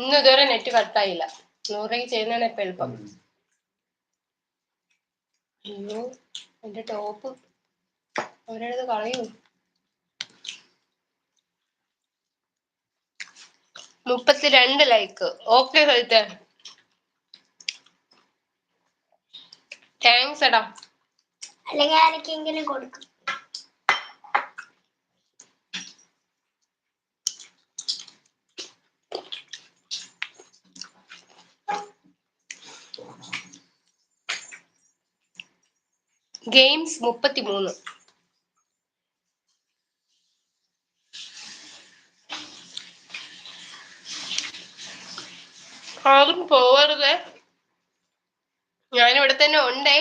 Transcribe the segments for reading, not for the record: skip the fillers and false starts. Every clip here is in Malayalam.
ഇന്ന് ഇതുവരെ നെറ്റ് കട്ടായില്ല. 100 ചെയ്യുന്നതാണ് ഇപ്പൊ എളുപ്പം. അയ്യോ എന്റെ ടോപ്പ് അവരത് കളയൂ. 32 ലൈക്ക്. ഓക്കെ സഹിതേ, താങ്ക്സ് എടാ. അല്ലെങ്കിൽ ആരൊക്കെങ്കിലും കൊടുക്കും. ഗെയിംസ് 33. ആരും പോവരുത്, ഞാനിവിടെ തന്നെ ഉണ്ടേ.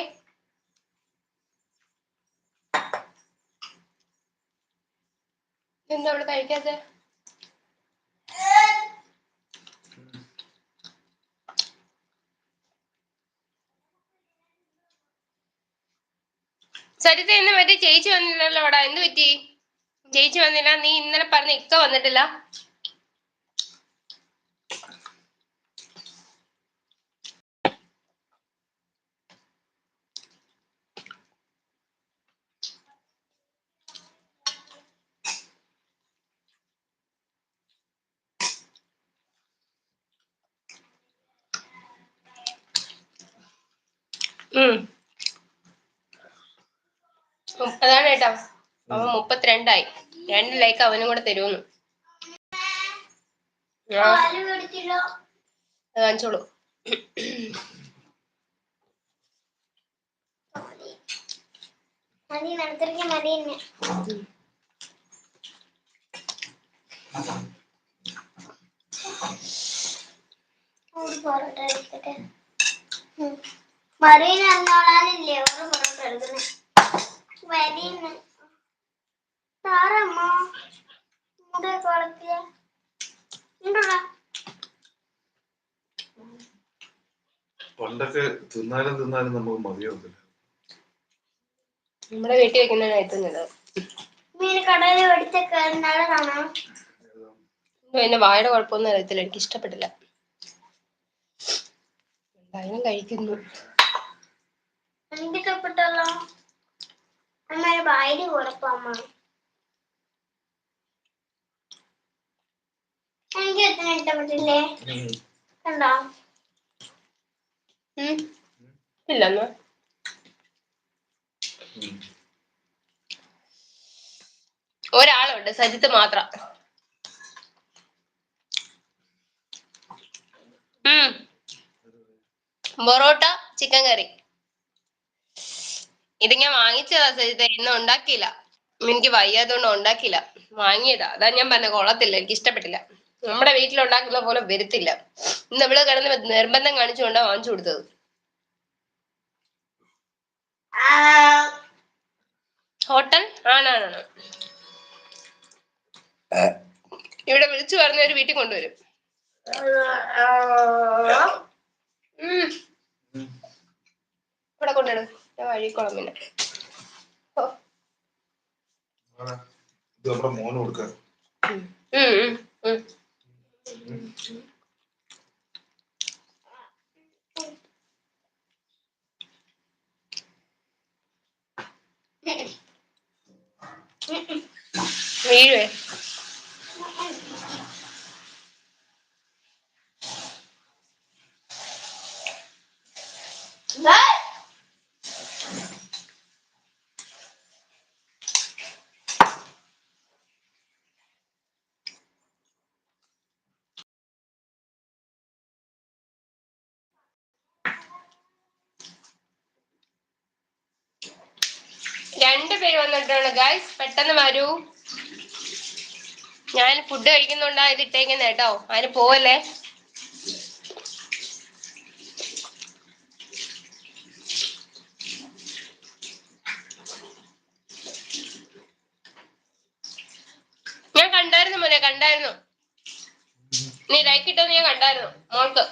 എന്താ ഇവിടെ കഴിക്കാത്തെ? സരിത ഇന്ന് മറ്റേ ചേച്ചി വന്നില്ലല്ലോ അവിടെ, എന്ത് പറ്റി? ചേച്ചി വന്നില്ല, നീ ഇന്നലെ പറഞ്ഞ ഇക്ക വന്നിട്ടില്ല. അതാണ് കേട്ടോ, അവൻ 32 ആയി. 2 ലൈക്ക് അവനും കൂടെ തരുമെന്ന്. കാണിച്ചോളൂ. മറീന എന്നോളാനില്ലേ ഓറ് പൊറോട്ട എടുക്കുന്നേ. മരീന സാറമ്മ മുടെ കുളത്തിയ പണ്ടൊക്കെ തിന്നാലും നമുക്ക് മതിയാവത്തില്ല. നമ്മുടെ വീട്ടിൽ വെക്കുന്നതിനായിട്ടുള്ളത് കടയിൽ മേടിച്ചൊക്കെ കാണാം. എന്റെ വായുടെ കുഴപ്പമൊന്നും അറിയത്തില്ല, എനിക്ക് ഇഷ്ടപ്പെട്ടില്ല. എന്തായാലും കഴിക്കുന്നു. എനിക്ക് ഇഷ്ടപ്പെട്ടല്ലോ. അമ്മയുടെ വായിൽ കുഴപ്പമ്മ. എനിക്ക് എത്ര ഇഷ്ടപ്പെട്ടില്ലേ? കണ്ടോ? ഇല്ലെന്ന് ഒരാളുണ്ട്, സജിത്ത് മാത്രം. പൊറോട്ട ചിക്കൻ കറി ഇത് ഞാൻ വാങ്ങിച്ചതാ സജിത്ത്, ഇന്ന് ഉണ്ടാക്കിയില്ല. എനിക്ക് വയ്യാതുകൊണ്ട് ഉണ്ടാക്കിയില്ല, വാങ്ങിയതാ. അതാ ഞാൻ പറഞ്ഞ കൊള്ളത്തില്ല, എനിക്ക് ഇഷ്ടപ്പെട്ടില്ല. നമ്മുടെ വീട്ടിലുണ്ടാക്കുന്ന പോലെ വരത്തില്ല. ഇന്ന് ഇവിടെ കിടന്ന് നിർബന്ധം കാണിച്ചുകൊണ്ടാ വാങ്ങിച്ചു കൊടുത്തത്. ഹോട്ടൽ ആണാണ്, ഇവിടെ വിളിച്ചു പറഞ്ഞ ഒരു വീട്ടിൽ കൊണ്ടുവരും. ഇവിടെ കൊണ്ടുവരും, ഞാൻ വഴിക്കോളം. പിന്നെ മോന് കൊടുക്കാൻ വീഴുവേ. രണ്ടുപേര് വന്നിട്ടുണ്ട് ഗൈസ്, പെട്ടെന്ന് വരൂ. ഞാൻ ഫുഡ് കഴിക്കുന്നുണ്ടാ ഇത് ഇട്ടേക്കുന്ന കേട്ടോ, അതിന് പോവല്ലേ. ഞാൻ കണ്ടായിരുന്നു മോനെ, കണ്ടായിരുന്നു. നീ ലൈക്ക് ഇട്ടത് ഞാൻ കണ്ടായിരുന്നു മോൾക്ക്.